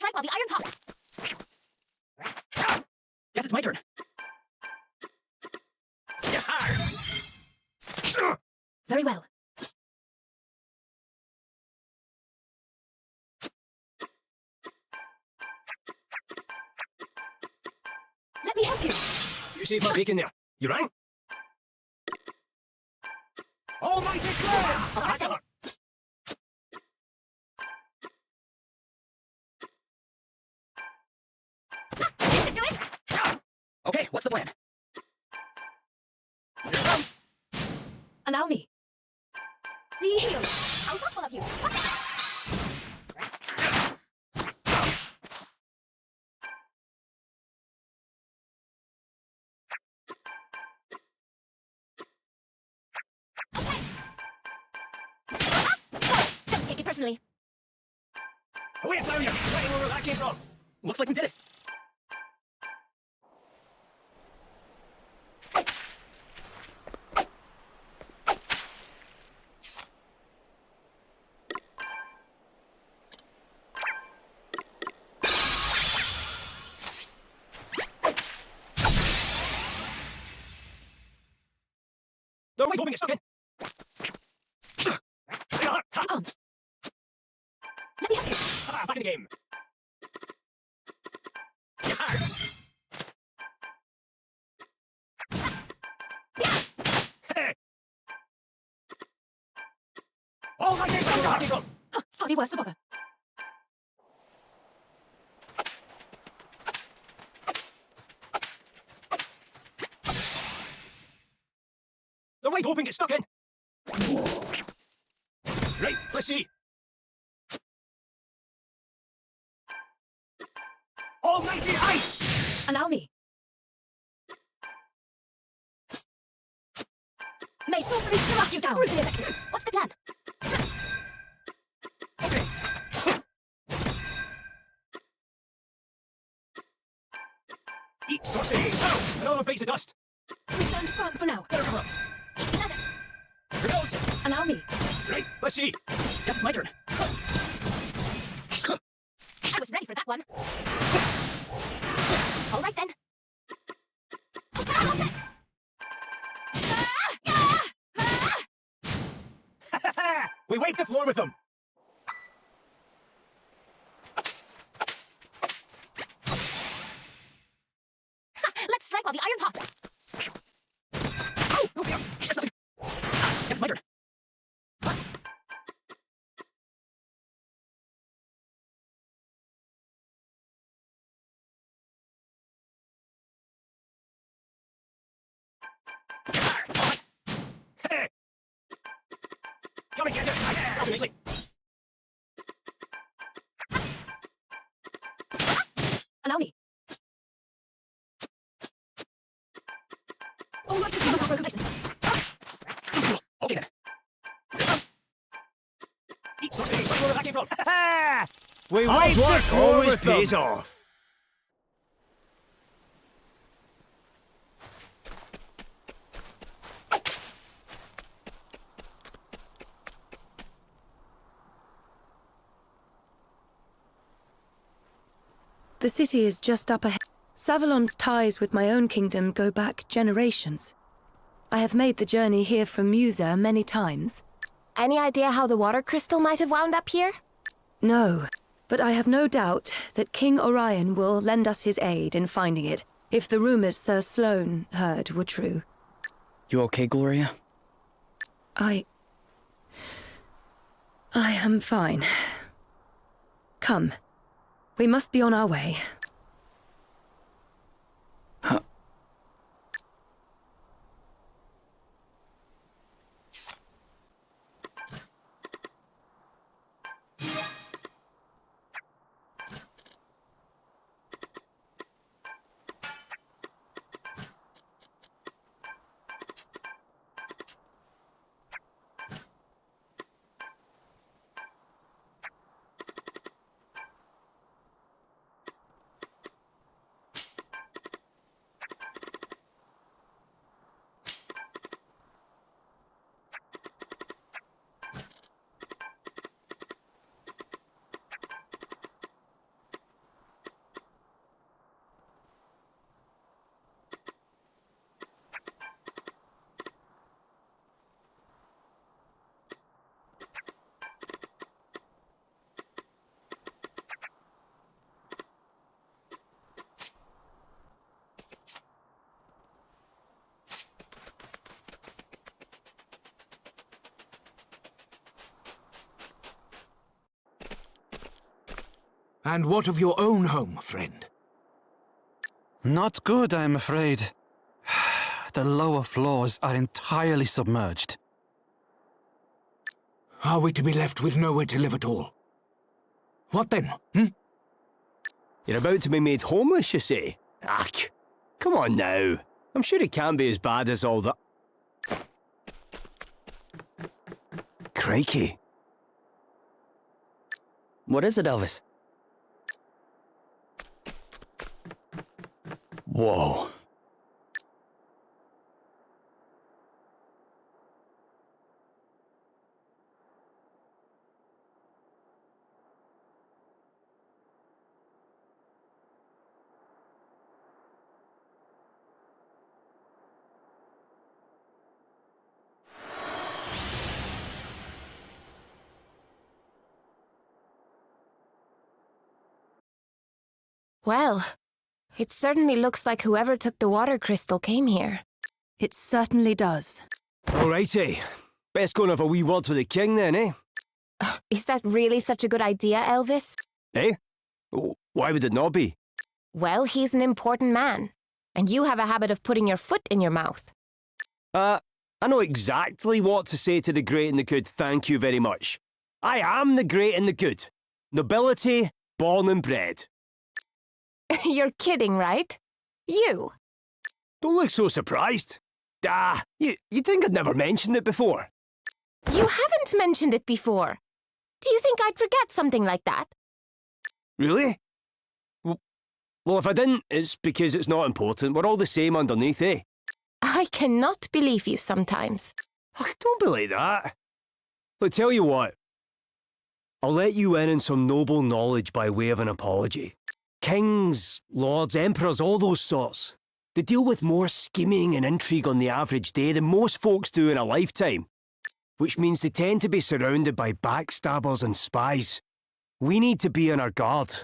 strike while the iron's hot. Guess it's my turn. Very well. Let me help you. You see my beacon there. You rang? Almighty flame! Alright then. This should do it. Okay, what's the plan? Here it comes. Allow me. The heal. How thoughtful of you. Don't take it personally. Away, Flaria! It's right where that came from. Looks like we did it. They're always hoping it's stuck in. Arms. Let me help you. Ah, back in the game. Hey! All my games are hardly gone. Hardly worth the bother. They're right hoping it's stuck in. Right, let's see. Almighty ice! Allow me. May sorcery struck you down. Brutally effective. What's the plan? Okay. Eat sorcery! Oh, another piece of dust. We stand firm for now. Better come up. Easy does it. Here goes. Allow me. Right, let's see. Guess it's my turn. I was ready for that one. All right then. All set. We wiped the floor with them. Let's strike while the iron's hot. Oh, no, yeah, that's nothing. Guess it's my turn. All right. Hey. Come and get it. I'll do easily. Allow me. Oh, my goodness, I'm complacent. Okay then. Here it comes. Eat sorcery. Right where that came from. We Hard wiped the work floor always with them. pays off. The city is just up ahead. Savalon's ties with my own kingdom go back generations. I have made the journey here from Musa many times. Any idea how the water crystal might have wound up here? No, but I have no doubt that King Orion will lend us his aid in finding it, if the rumors Sir Sloane heard were true. You okay, Gloria? I am fine. Come. We must be on our way. Huh. And what of your own home, friend? Not good, I'm afraid. The lower floors are entirely submerged. Are we to be left with nowhere to live at all? What then, hmm? You're about to be made homeless, you say? Ach, come on now. I'm sure it can't be as bad as all that. Crikey. What is it, Elvis? Whoa. Well, it certainly looks like whoever took the water crystal came here. It certainly does. Alrighty. Best go and have a wee word with the king then, eh? Is that really such a good idea, Elvis? Eh? Oh, why would it not be? Well, he's an important man. And you have a habit of putting your foot in your mouth. I know exactly what to say to the great and the good, thank you very much. I am the great and the good. Nobility, born and bred. You're kidding, right? You? Don't look so surprised. You think I'd never mentioned it before? You haven't mentioned it before. Do you think I'd forget something like that? Really? Well, if I didn't, it's because it's not important. We're all the same underneath, eh? I cannot believe you sometimes. Ugh, don't be like that. But tell you what. I'll let you in on some noble knowledge by way of an apology. Kings, lords, emperors, all those sorts. They deal with more scheming and intrigue on the average day than most folks do in a lifetime. Which means they tend to be surrounded by backstabbers and spies. We need to be on our guard.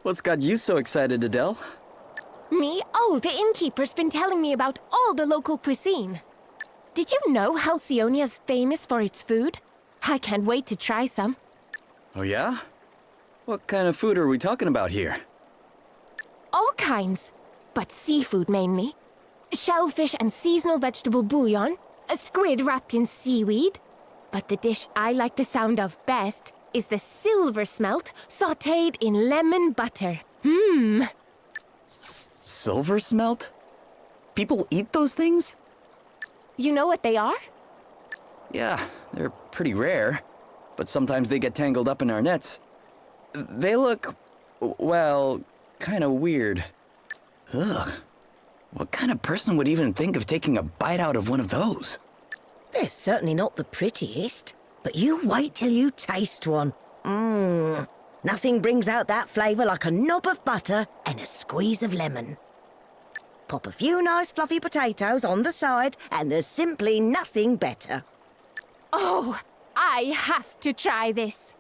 What's got you so excited, Adele? Me? Oh, the innkeeper's been telling me about all the local cuisine. Did you know Halcyonia's famous for its food? I can't wait to try some. Oh yeah? What kind of food are we talking about here? All kinds, but seafood mainly. Shellfish and seasonal vegetable bouillon, a squid wrapped in seaweed. But the dish I like the sound of best is the silver smelt sautéed in lemon butter. Silver smelt? People eat those things? You know what they are? Yeah, they're pretty rare, but sometimes they get tangled up in our nets. They look, well, kind of weird. Ugh. What kind of person would even think of taking a bite out of one of those? They're certainly not the prettiest, but you wait till you taste one. Nothing brings out that flavour like a knob of butter and a squeeze of lemon. Pop a few nice fluffy potatoes on the side, and there's simply nothing better. Oh, I have to try this.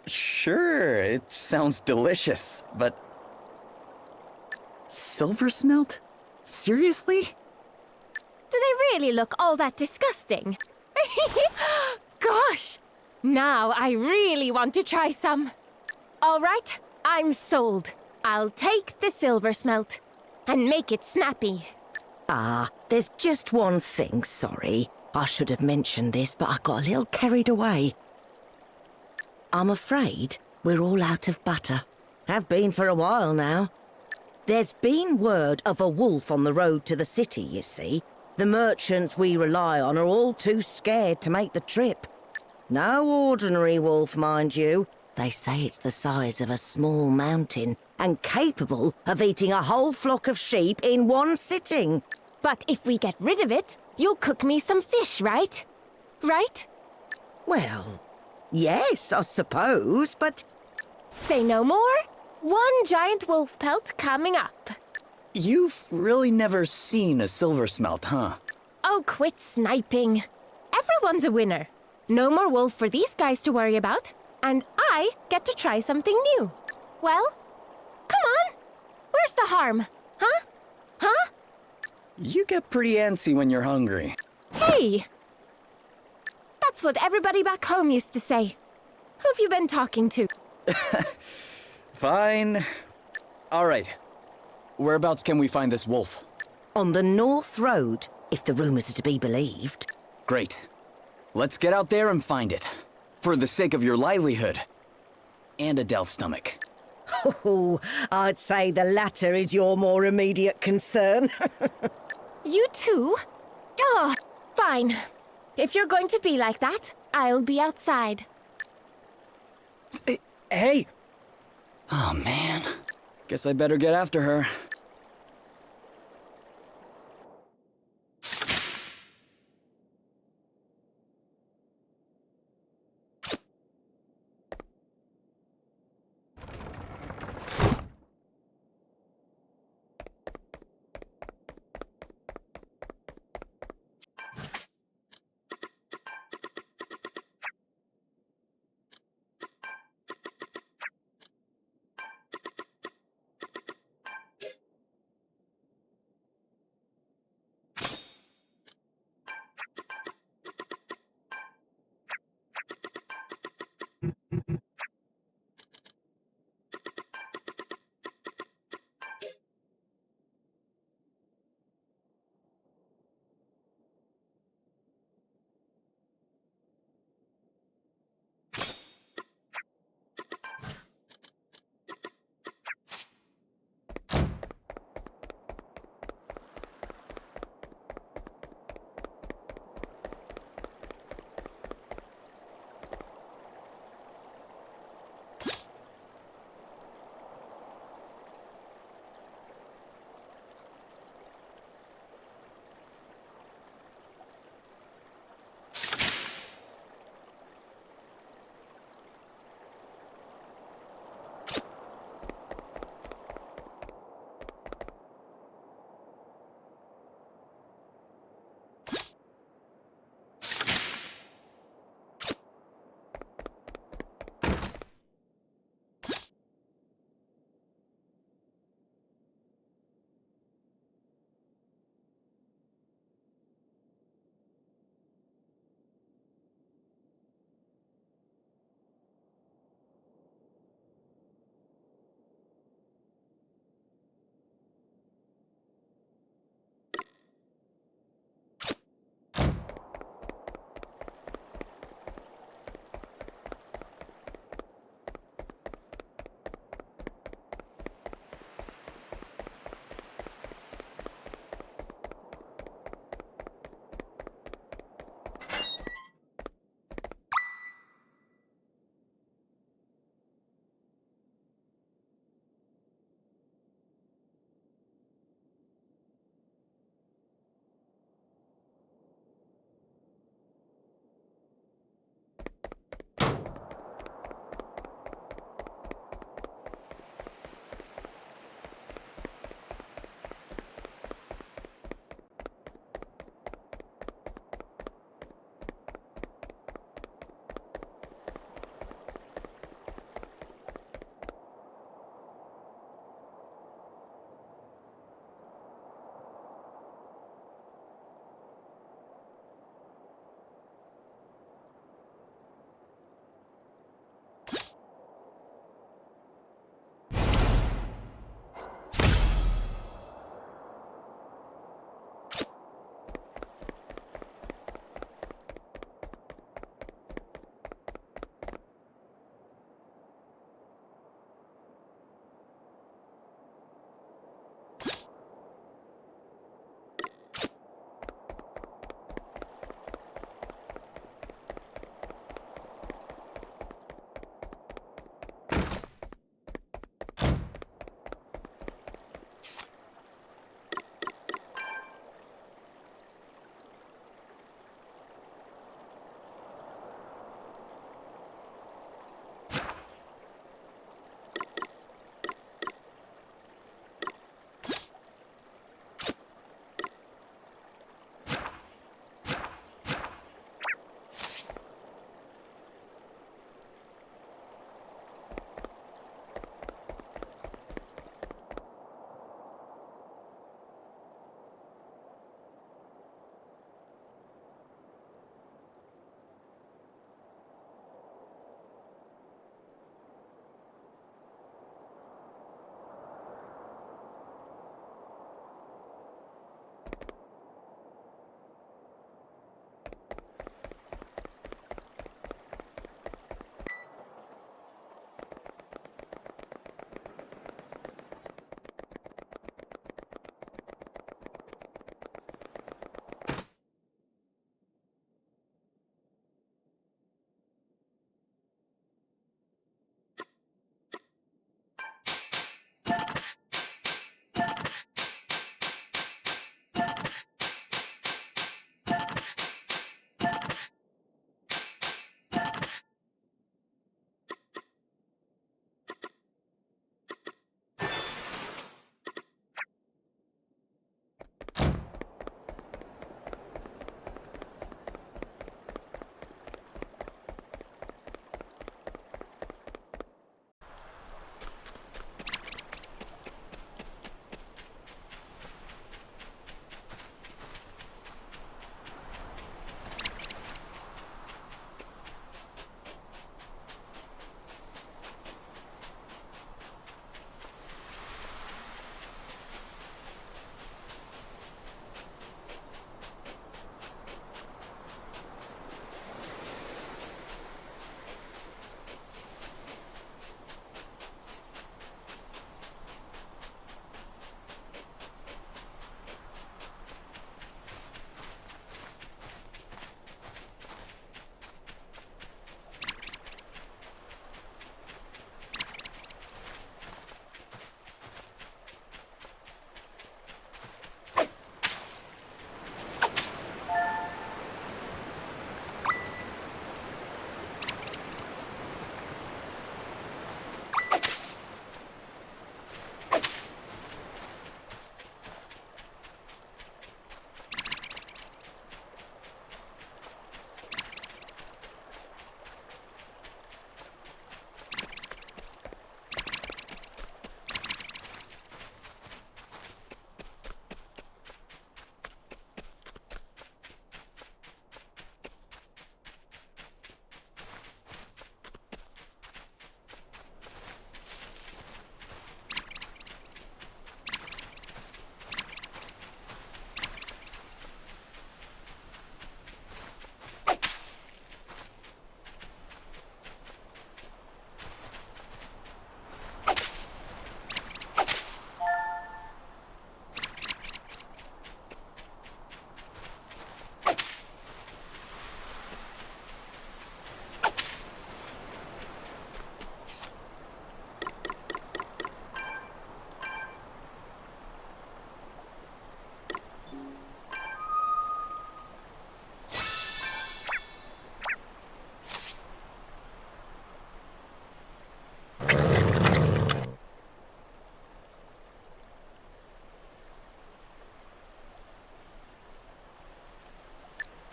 Sure, it sounds delicious, but... Silver smelt? Seriously? Do they really look all that disgusting? Gosh, now I really want to try some. All right, I'm sold. I'll take the silver smelt and make it snappy. There's just one thing, sorry. I should have mentioned this, but I got a little carried away. I'm afraid we're all out of butter. Have been for a while now. There's been word of a wolf on the road to the city, you see. The merchants we rely on are all too scared to make the trip. No ordinary wolf, mind you. They say it's the size of a small mountain and capable of eating a whole flock of sheep in one sitting. But if we get rid of it, you'll cook me some fish, right? Right? Well, yes, I suppose, but... Say no more. One giant wolf pelt coming up. You've really never seen a silver smelt, huh? Oh, quit sniping. Everyone's a winner. No more wolf for these guys to worry about. And I get to try something new. Well, come on. Where's the harm? Huh? Huh? You get pretty antsy when you're hungry. Hey! That's what everybody back home used to say. Who've you been talking to? Fine. All right. Whereabouts can we find this wolf? On the North Road, if the rumours are to be believed. Great. Let's get out there and find it. For the sake of your livelihood. And Adele's stomach. Oh, I'd say the latter is your more immediate concern. You too? Oh, fine. If you're going to be like that, I'll be outside. Hey! Oh, man. Guess I better get after her.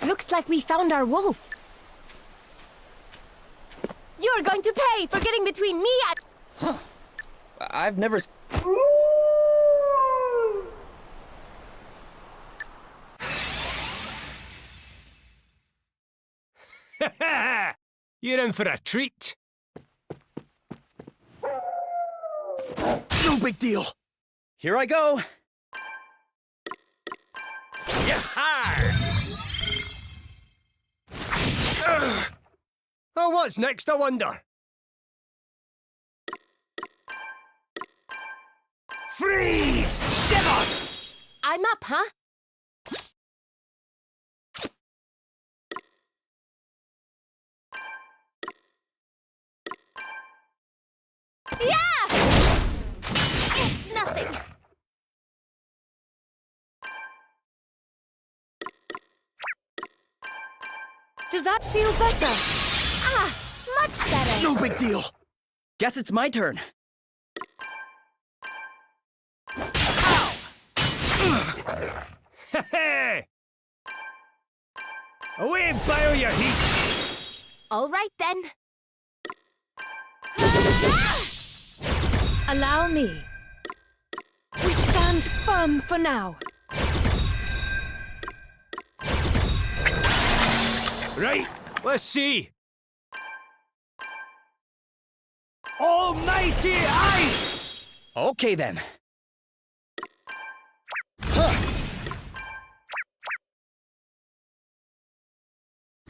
Looks like we found our wolf. You're going to pay for getting between me and... I've never... You're in for a treat. No big deal. Here I go. Oh, what's next, I wonder? Freeze! Shiver! I'm up, huh? Yeah! It's nothing. Does that feel better? Ah, much better. No big deal. Guess it's my turn. Hey! Away and bio your heat! All right, then. Allow me. We stand firm for now. Right, let's see. Almighty ice! Okay then.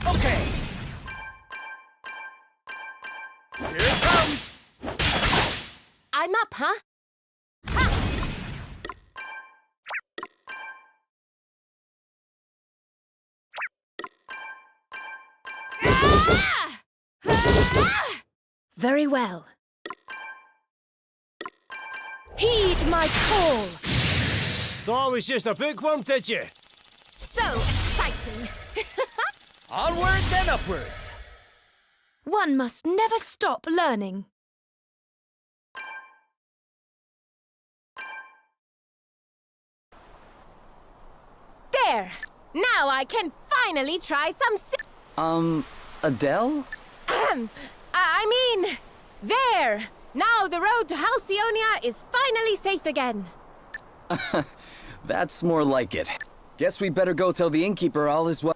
Okay. Here it comes. I'm up, huh? Ah! Ah! Very well. Heed my call. Thought it was just a bookworm, did you? So exciting. Onwards and upwards. One must never stop learning. There! Now I can finally try some Adele? I mean, there! Now the road to Halcyonia is finally safe again. That's more like it. Guess we better go tell the innkeeper all is well.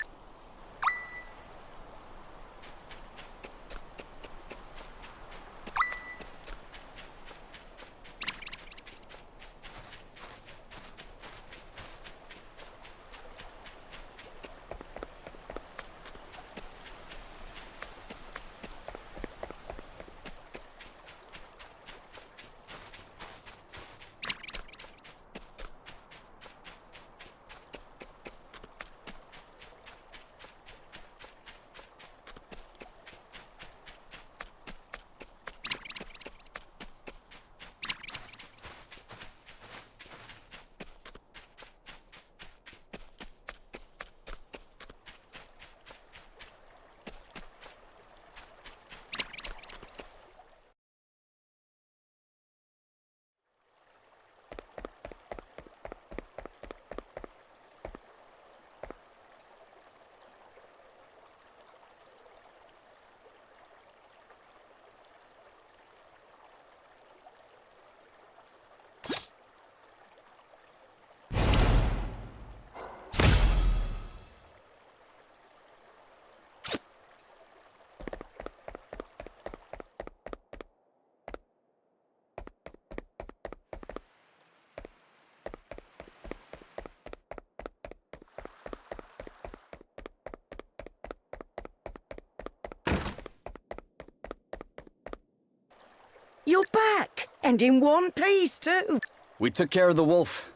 You're back, and in one piece too. We took care of the wolf.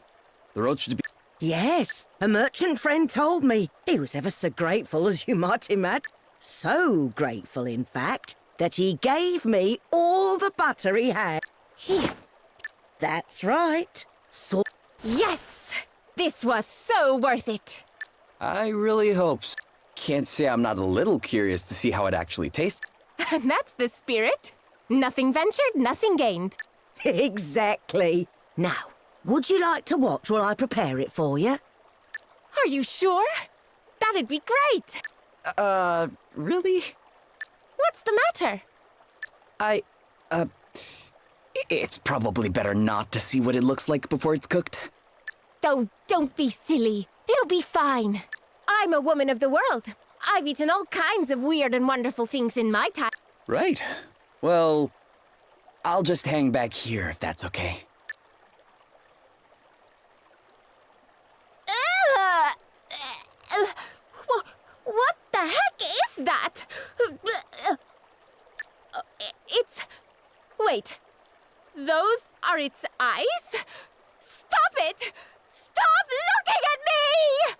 The road should be... Yes, a merchant friend told me. He was ever so grateful, as you might imagine. So grateful, in fact, that he gave me all the butter he had. Here. That's right. So... Yes! This was so worth it. I really hope so. Can't say I'm not a little curious to see how it actually tastes. And that's the spirit. Nothing ventured, nothing gained. Exactly. Now, would you like to watch while I prepare it for you? Are you sure? That'd be great! Really? What's the matter? It's probably better not to see what it looks like before it's cooked. Oh, don't be silly. It'll be fine. I'm a woman of the world. I've eaten all kinds of weird and wonderful things in my time. Right. Well, I'll just hang back here if that's okay. What the heck is that? It's... Wait. Those are its eyes? Stop it! Stop looking at me!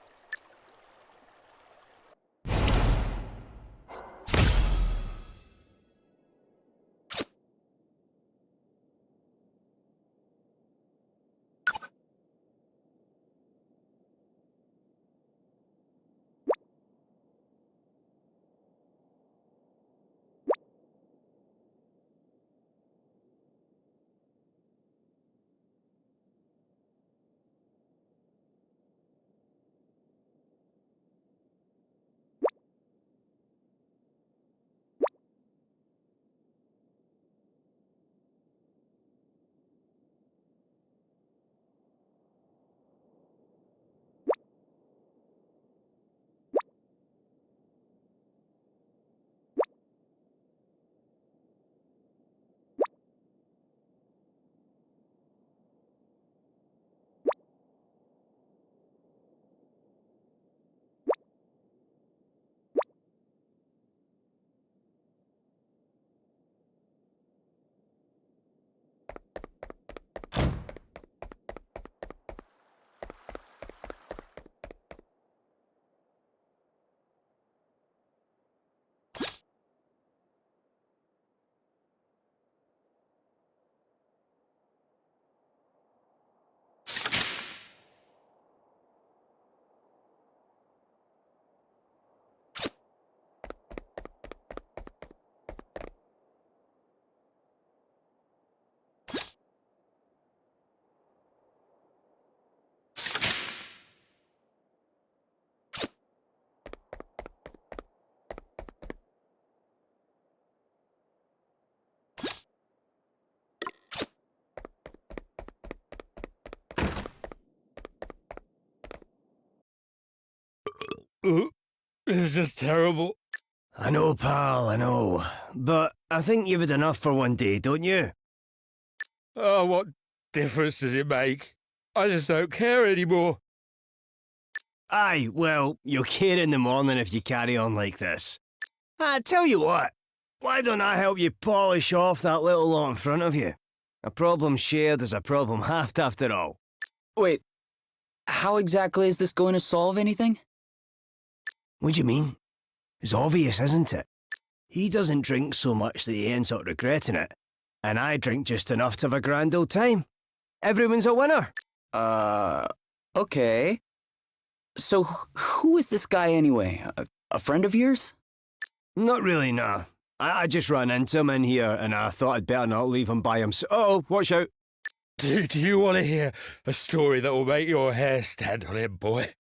This is just terrible. I know, pal, I know. But I think you've had enough for one day, don't you? Oh, what difference does it make? I just don't care anymore. Aye, well, you'll care in the morning if you carry on like this. I tell you what, why don't I help you polish off that little lot in front of you? A problem shared is a problem halved after all. Wait, how exactly is this going to solve anything? What do you mean? It's obvious, isn't it? He doesn't drink so much that he ends up regretting it. And I drink just enough to have a grand old time. Everyone's a winner. Okay. So who is this guy anyway? A friend of yours? Not really, nah. I just ran into him in here and I thought I'd better not leave him by himself. Oh, watch out. Do you want to hear a story that will make your hair stand on end, boy?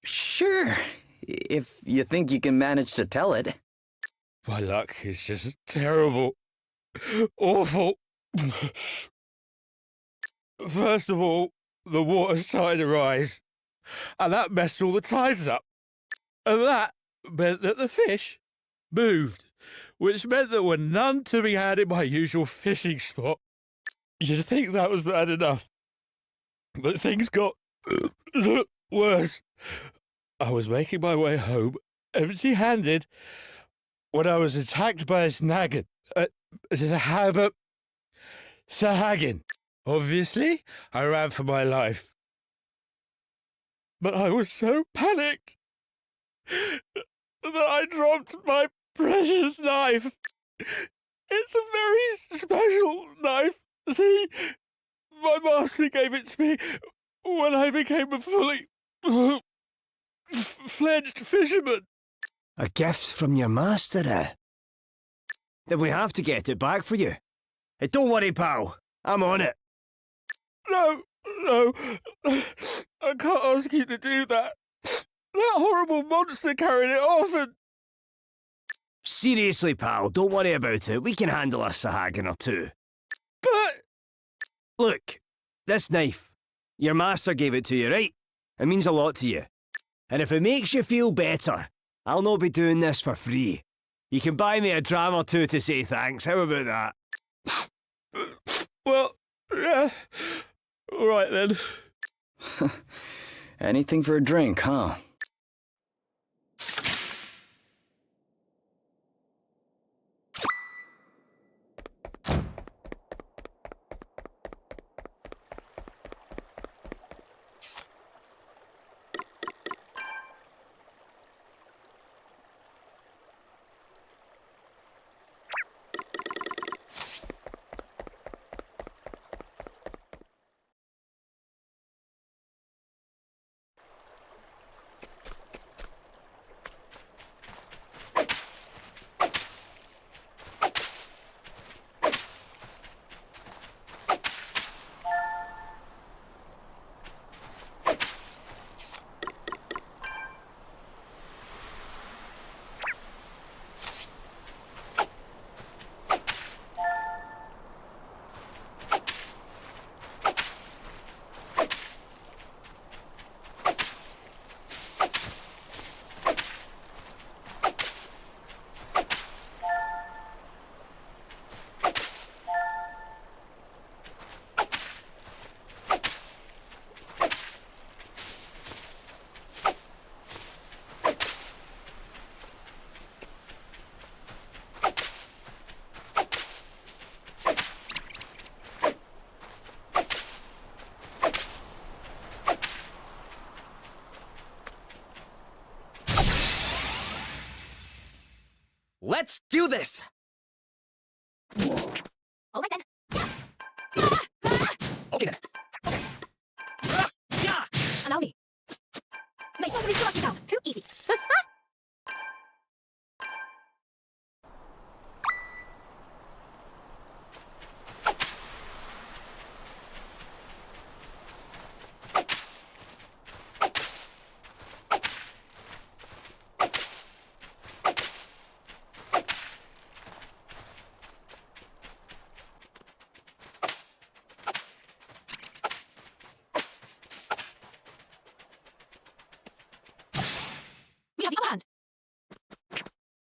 Sure. If you think you can manage to tell it. My luck is just terrible. Awful. First of all, the water started to rise, and that messed all the tides up. And that meant that the fish moved, which meant there were none to be had in my usual fishing spot. You'd think that was bad enough, but things got worse. I was making my way home, empty-handed, when I was attacked by a snaggin. Sahagin. Obviously, I ran for my life. But I was so panicked that I dropped my precious knife. It's a very special knife. See, my master gave it to me when I became a fully fledged fisherman. A gift from your master, eh? Then we have to get it back for you. Hey, don't worry, pal. I'm on it. No, I can't ask you to do that. That horrible monster carried it off and... Seriously, pal, don't worry about it. We can handle a Sahagan or two. But... Look, this knife. Your master gave it to you, right? It means a lot to you. And if it makes you feel better, I'll not be doing this for free. You can buy me a dram or two to say thanks. How about that? Well, yeah. All right then. Anything for a drink, huh? Let's do this! All right then. Okay then. Allow me. May sorcery struck you down. Too easy. We have the upper hand.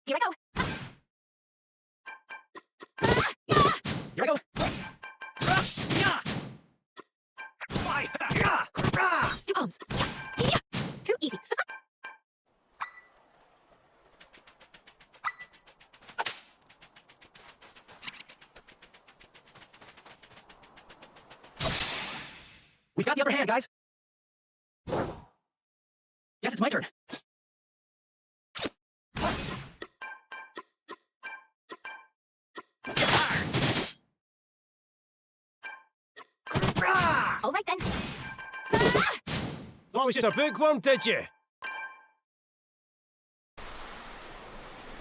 Here I go. Here I go! Two arms. Yeah. Too easy. We've got the upper hand, guys! Guess it's my turn. All right then. Thought it was just a bookworm, did you?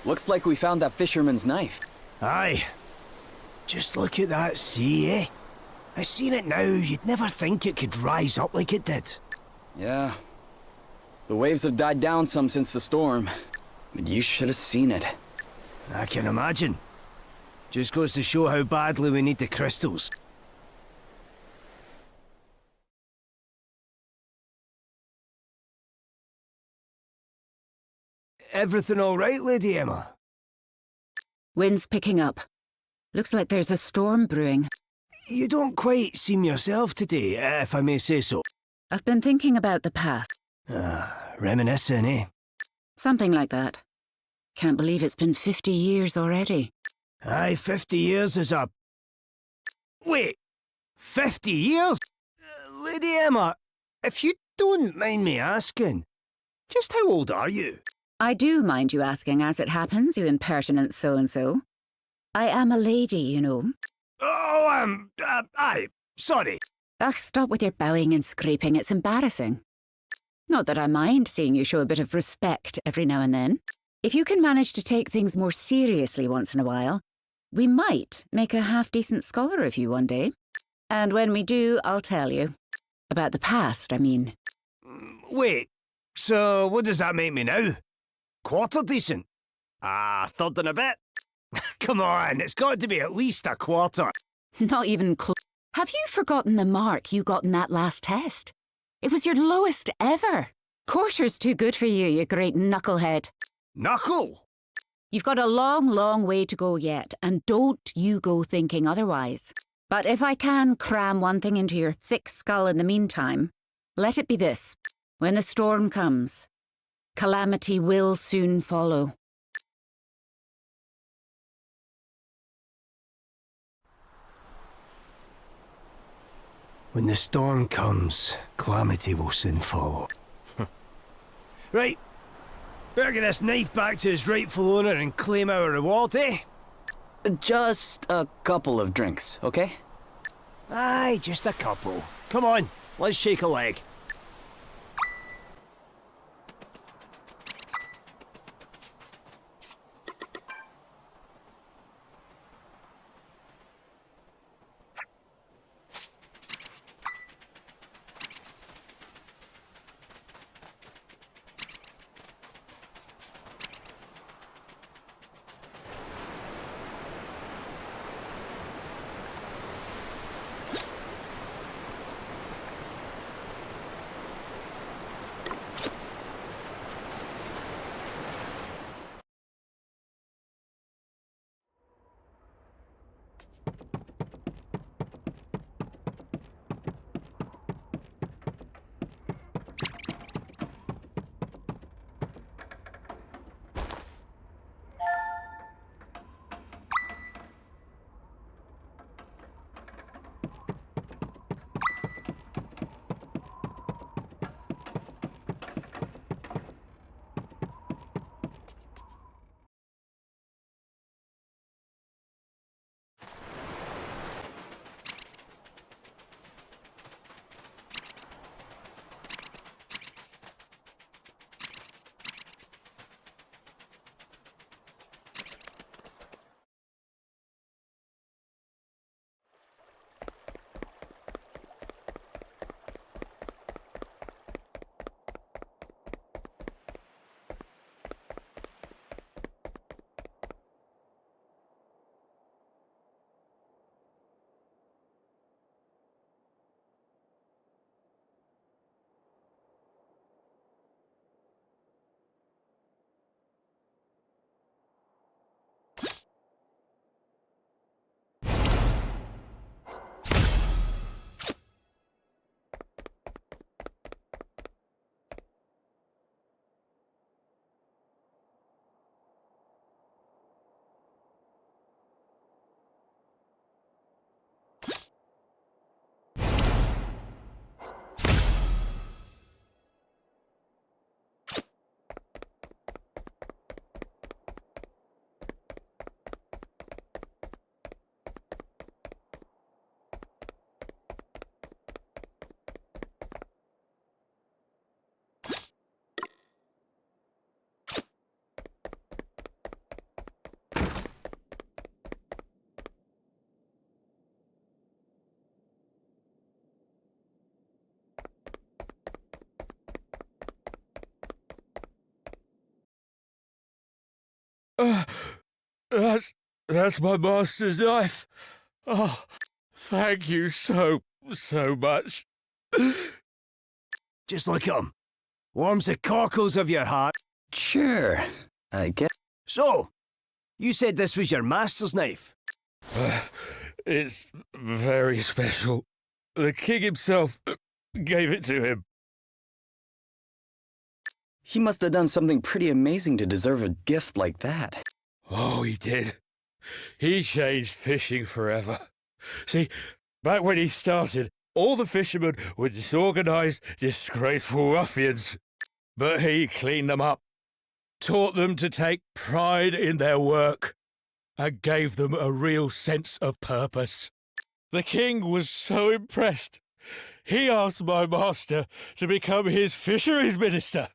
Looks like we found that fisherman's knife. Aye. Just look at that sea, eh? I seen it now. You'd never think it could rise up like it did. Yeah. The waves have died down some since the storm. But you should have seen it. I can imagine. Just goes to show how badly we need the crystals. Everything all right, Lady Emma? Wind's picking up. Looks like there's a storm brewing. You don't quite seem yourself today, if I may say so. I've been thinking about the past. Reminiscing, eh? Something like that. Can't believe it's been 50 years already. Aye, 50 years is a... Wait! 50 years? Lady Emma, if you don't mind me asking, just how old are you? I do mind you asking, as it happens, you impertinent so-and-so. I am a lady, you know. Oh, aye, sorry. Ugh, stop with your bowing and scraping, it's embarrassing. Not that I mind seeing you show a bit of respect every now and then. If you can manage to take things more seriously once in a while, we might make a half-decent scholar of you one day. And when we do, I'll tell you. About the past, I mean. Wait, So, what does that make me now? Quarter decent? Third and a bit? Come on, it's got to be at least a quarter. Not even close. Have you forgotten the mark you got in that last test? It was your lowest ever. Quarter's too good for you, you great knucklehead. Knuckle? You've got a long, long way to go yet, and don't you go thinking otherwise. But if I can cram one thing into your thick skull in the meantime, let it be this. When the storm comes, calamity will soon follow. When the storm comes, calamity will soon follow. Right. Better get this knife back to its rightful owner and claim our reward, eh? Just a couple of drinks, okay? Aye, just a couple. Come on, let's shake a leg. That's my master's knife. Oh, thank you so much. Just look at him. Warms the cockles of your heart. Sure, I guess. So, you said this was your master's knife? It's very special. The king himself gave it to him. He must have done something pretty amazing to deserve a gift like that. Oh, he did. He changed fishing forever. See, back when he started, all the fishermen were disorganized, disgraceful ruffians. But he cleaned them up, taught them to take pride in their work, and gave them a real sense of purpose. The king was so impressed, he asked my master to become his fisheries minister.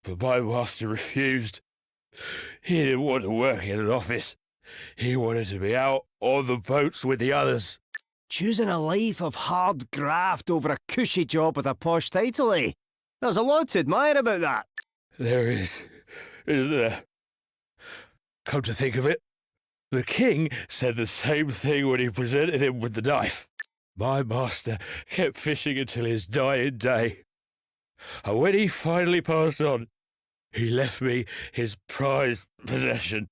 But my master refused. He didn't want to work in an office. He wanted to be out on the boats with the others. Choosing a life of hard graft over a cushy job with a posh title, eh? There's a lot to admire about that. There is, isn't there? Come to think of it, the king said the same thing when he presented him with the knife. My master kept fishing until his dying day. And when he finally passed on, he left me his prized possession.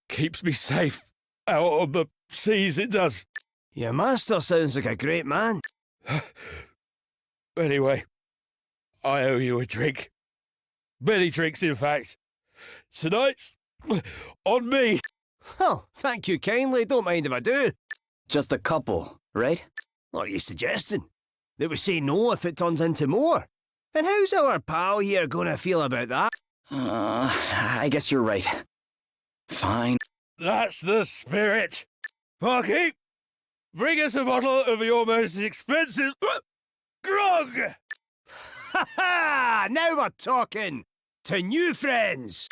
Keeps me safe out on the seas, it does. Your master sounds like a great man. Anyway, I owe you a drink. Many drinks, in fact. Tonight's on me. Oh, thank you kindly. Don't mind if I do. Just a couple, right? What are you suggesting? That we say no if it turns into more? And how's our pal here going to feel about that? I guess you're right. Fine. That's the spirit. Parky, bring us a bottle of your most expensive grog. Ha ha! Now we're talking! To new friends!